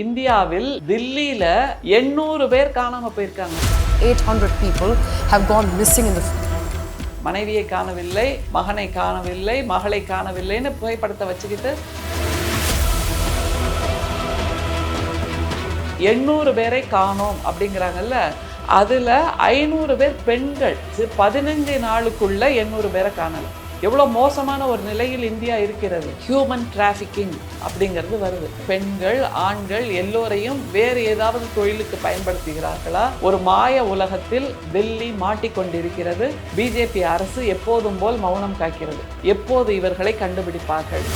இந்தியாவில் தில்லியில 800 பேர் காணாம போயிருக்காங்க. 800 people have gone missing in the மனைவியை காணவில்லை, மகனை காணவில்லை, மகளை காணவில்லைன்னு புகைப்படத்தை வச்சுக்கிட்டு 800 பேரை காணோம் அப்படிங்கிறாங்கல்ல. அதுல 500 பேர் பெண்கள். 15 நாளுக்குள்ள 800 பேரை காணல. எவ்வளோ மோசமான ஒரு நிலையில் இந்தியா இருக்கிறது. ஹியூமன் டிராஃபிக்கிங் அப்படிங்கிறது வருது. பெண்கள், ஆண்கள் எல்லோரையும் வேறு ஏதாவது தொழிலுக்கு பயன்படுத்துகிறார்களா? ஒரு மாய உலகத்தில் டெல்லி மாட்டிக்கொண்டிருக்கிறது. பிஜேபி அரசு எப்போதும் போல் மௌனம் காக்கிறது. எப்போது இவர்களை கண்டுபிடிப்பார்கள்?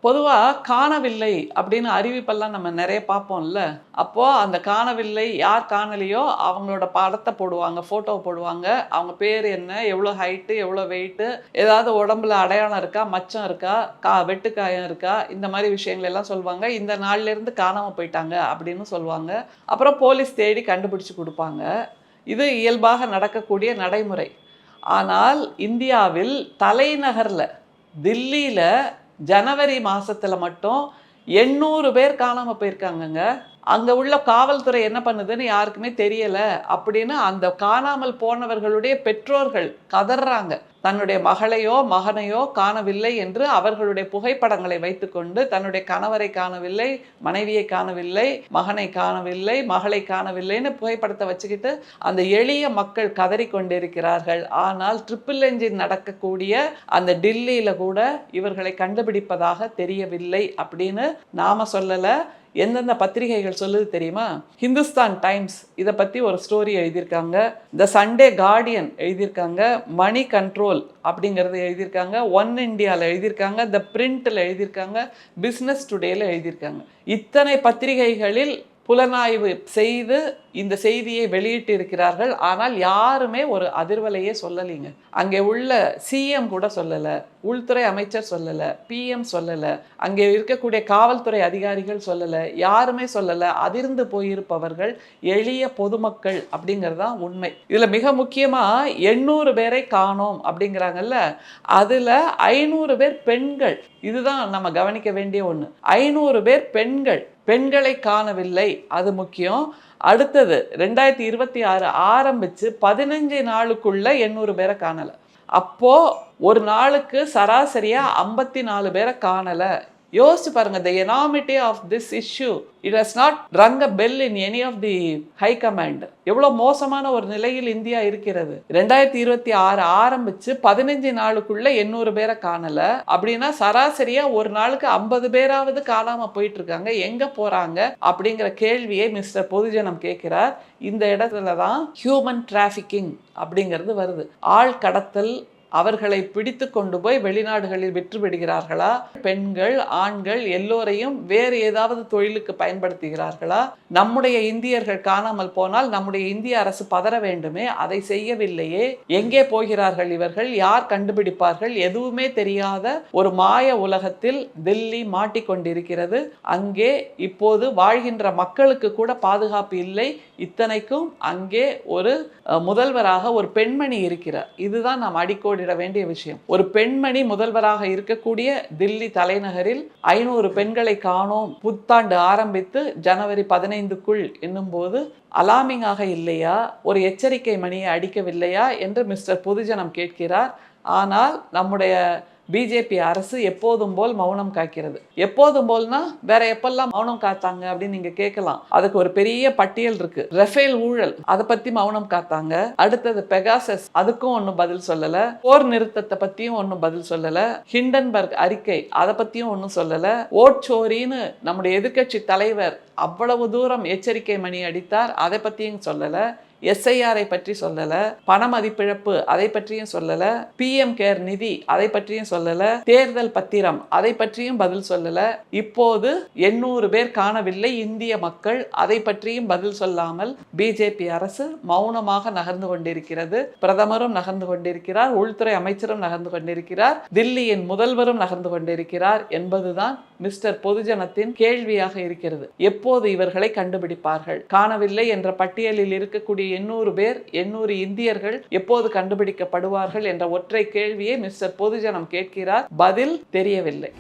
பொதுவாக காணவில்லை அப்படின்னு அறிவிப்பெல்லாம் நம்ம நிறைய பார்ப்போம்ல. அப்போது அந்த காணவில்லை யார் காணலையோ அவங்களோட படத்தை போடுவாங்க, ஃபோட்டோ போடுவாங்க. அவங்க பேர் என்ன, எவ்வளோ ஹைட்டு, எவ்வளோ வெயிட்டு, ஏதாவது உடம்புல அடையாளம் இருக்கா, மச்சம் இருக்கா, வெட்டுக்காயம் இருக்கா, இந்த மாதிரி விஷயங்கள் எல்லாம் சொல்லுவாங்க. இந்த நாள்லேருந்து காணாமல் போயிட்டாங்க அப்படின்னு சொல்லுவாங்க. அப்புறம் போலீஸ் தேடி கண்டுபிடிச்சி கொடுப்பாங்க. இது இயல்பாக நடக்கக்கூடிய நடைமுறை. ஆனால் இந்தியாவில் தலைநகரில் தில்லியில் ஜனவரி மாதத்தில் மட்டும் 800 பேர் காணாமல் போயிருக்காங்கங்க. அங்கே உள்ள காவல்துறை என்ன பண்ணுதுன்னு யாருக்குமே தெரியலை அப்படின்னு அந்த காணாமல் போனவர்களுடைய பெற்றோர்கள் கதறாங்க. தன்னுடைய மகளையோ மகனையோ காணவில்லை என்று அவர்களுடைய புகைப்படங்களை வைத்துக்கொண்டு தன்னுடைய கணவரை காணவில்லை, மனைவியை காணவில்லை, மகனை காணவில்லை, மகளை காணவில்லைன்னு புகைப்படத்தை வச்சுக்கிட்டு அந்த எளிய மக்கள் கதறி கொண்டிருக்கிறார்கள். ஆனால் ட்ரிபிள் என்ஜின் நடக்கக்கூடிய அந்த டில்லியில் கூட இவர்களை கண்டுபிடிப்பதாக தெரியவில்லை அப்படின்னு நாம சொல்லலை. எந்தெந்த பத்திரிகைகள் சொல்லுது தெரியுமா? ஹிந்துஸ்தான் டைம்ஸ் இதை பற்றி ஒரு ஸ்டோரி எழுதியிருக்காங்க. த சண்டே கார்டியன் எழுதியிருக்காங்க. மணி கண்ட்ரோல் அப்படிங்கிறது எழுதியிருக்காங்க. ஒன் இண்டியாவில் எழுதியிருக்காங்க. த பிரிண்டில் எழுதியிருக்காங்க. பிஸ்னஸ் டுடேயில் எழுதியிருக்காங்க. இத்தனை பத்திரிகைகளில் புலனாய்வு செய்து இந்த செய்தியை வெளியிட்டு இருக்கிறார்கள். ஆனால் யாருமே ஒரு அதிர்வலையே சொல்லலைங்க. அங்கே உள்ள சிஎம் கூட சொல்லலை, உள்துறை அமைச்சர் சொல்லலை, பிஎம் சொல்லலை, அங்கே இருக்கக்கூடிய காவல்துறை அதிகாரிகள் சொல்லலை, யாருமே சொல்லலை. அதிர்ந்து போயிருப்பவர்கள் எளிய பொதுமக்கள் அப்படிங்கிறது தான் உண்மை. இதில் மிக முக்கியமாக 800 பேரை காணோம் அப்படிங்கிறாங்கல்ல. அதில் 500 பேர் பெண்கள். இதுதான் நம்ம கவனிக்க வேண்டிய ஒன்று. 500 பேர் பெண்கள். பெண்களை காணவில்லை, அது முக்கியம். அடுத்தது 2026 ஆரம்பித்து 15 நாளுக்குள்ள 800 பேரை காணலை. அப்போது ஒரு நாளுக்கு சராசரியாக 54 பேரை காணலை. யோசிச்சு பாருங்க, the enormity of this issue. It has not rung a bell in any of the high command. எவ்வளோ மோசமான ஒரு நிலையில் இந்தியா இருக்கிறது. 2026 ஆரம்பிச்சு 15 நாளுக்குள்ள 800 பேரை காணல அப்படின்னா சராசரியா ஒரு நாளுக்கு 50 பேராவது காணாம போயிட்டு இருக்காங்க. எங்க போறாங்க அப்படிங்கிற கேள்வியை மிஸ்டர் பொதுஜனம் கேட்கிறார். இந்த இடத்துல தான் ஹியூமன் டிராஃபிக்கிங் அப்படிங்கிறது வருது. ஆள் கடத்தல். அவர்களை பிடித்து கொண்டு போய் வெளிநாடுகளில் விற்று விடுகிறார்களா? பெண்கள், ஆண்கள் எல்லோரையும் வேறு ஏதாவது தொழிலுக்கு பயன்படுத்துகிறார்களா? நம்முடைய இந்தியர்கள் காணாமல் போனால் நம்முடைய இந்திய அரசு பதற வேண்டுமே, அதை செய்யவில்லையே. எங்கே போகிறார்கள் இவர்கள்? யார் கண்டுபிடிப்பார்கள்? எதுவுமே தெரியாத ஒரு மாய உலகத்தில் தில்லி மாட்டிக்கொண்டிருக்கிறது. அங்கே இப்போது வாழ்கின்ற மக்களுக்கு கூட பாதுகாப்பு இல்லை. இத்தனைக்கும் அங்கே ஒரு முதல்வராக ஒரு பெண்மணி இருக்கிறார். இதுதான் நாம் அடிக்கோடிட வேண்டிய விஷயம். ஒரு பெண்மணி முதல்வராக இருக்கக்கூடிய தில்லி தலைநகரில் 500 பெண்களை காணோம். புத்தாண்டு ஆரம்பித்து ஜனவரி 15க்குள் என்னும் போது அலாமிங்காக இல்லையா? ஒரு எச்சரிக்கை மணியை அடிக்கவில்லையா என்று மிஸ்டர் பொதுஜனம் கேட்கிறார். ஆனால் நம்முடைய பிஜேபி அரசு எப்போதும் போல் மௌனம் காக்கிறது. எப்போதும் போல்னா வேற எப்பெல்லாம் மௌனம் காத்தாங்க அப்படின்னு நீங்க கேட்கலாம். அதுக்கு ஒரு பெரிய பட்டியல் இருக்கு. ரஃபேல் ஊழல், அதை பத்தி மௌனம் காத்தாங்க. அடுத்தது பெகாசஸ், அதுக்கும் ஒன்றும் பதில் சொல்லல. போர் நிறுத்தத்தை பத்தியும் ஒன்றும் பதில் சொல்லல. ஹிண்டன்பர்க் அறிக்கை, அதை பத்தியும் ஒன்றும் சொல்லல. ஓட்சோரின்னு நம்முடைய எதிர்க்கட்சி தலைவர் அவ்வளவு தூரம் எச்சரிக்கை மணி அடித்தார், அதை பத்தியும் சொல்லல. எஸ்ஐஆரை பற்றி சொல்லல. பண மதிப்பிழப்பு அதை பற்றியும் சொல்லல. பிஎம் கேர் நிதி அதை பற்றியும் சொல்லல. தேர்தல் பத்திரம் அதை பற்றியும் பதில் சொல்லல. இப்போது 800 பேர் காணவில்லை இந்திய மக்கள், அதை பற்றியும் பதில் சொல்லாமல் பிஜேபி அரசு மௌனமாக நகர்ந்து கொண்டிருக்கிறது. பிரதமரும் நகர்ந்து கொண்டிருக்கிறார், உள்துறை அமைச்சரும் நகர்ந்து கொண்டிருக்கிறார், தில்லியின் முதல்வரும் நகர்ந்து கொண்டிருக்கிறார் என்பதுதான் மிஸ்டர் பொதுஜனத்தின் கேள்வியாக இருக்கிறது. எப்போது இவர்களை கண்டுபிடிப்பார்கள்? காணவில்லை என்ற பட்டியலில் இருக்கக்கூடிய 800 பேர், 800 இந்தியர்கள் எப்போது கண்டுபிடிக்கப்படுவார்கள் என்ற ஒற்றை கேள்வியை மிஸ்டர் பொதுஜனம் கேட்கிறார். பதில் தெரியவில்லை.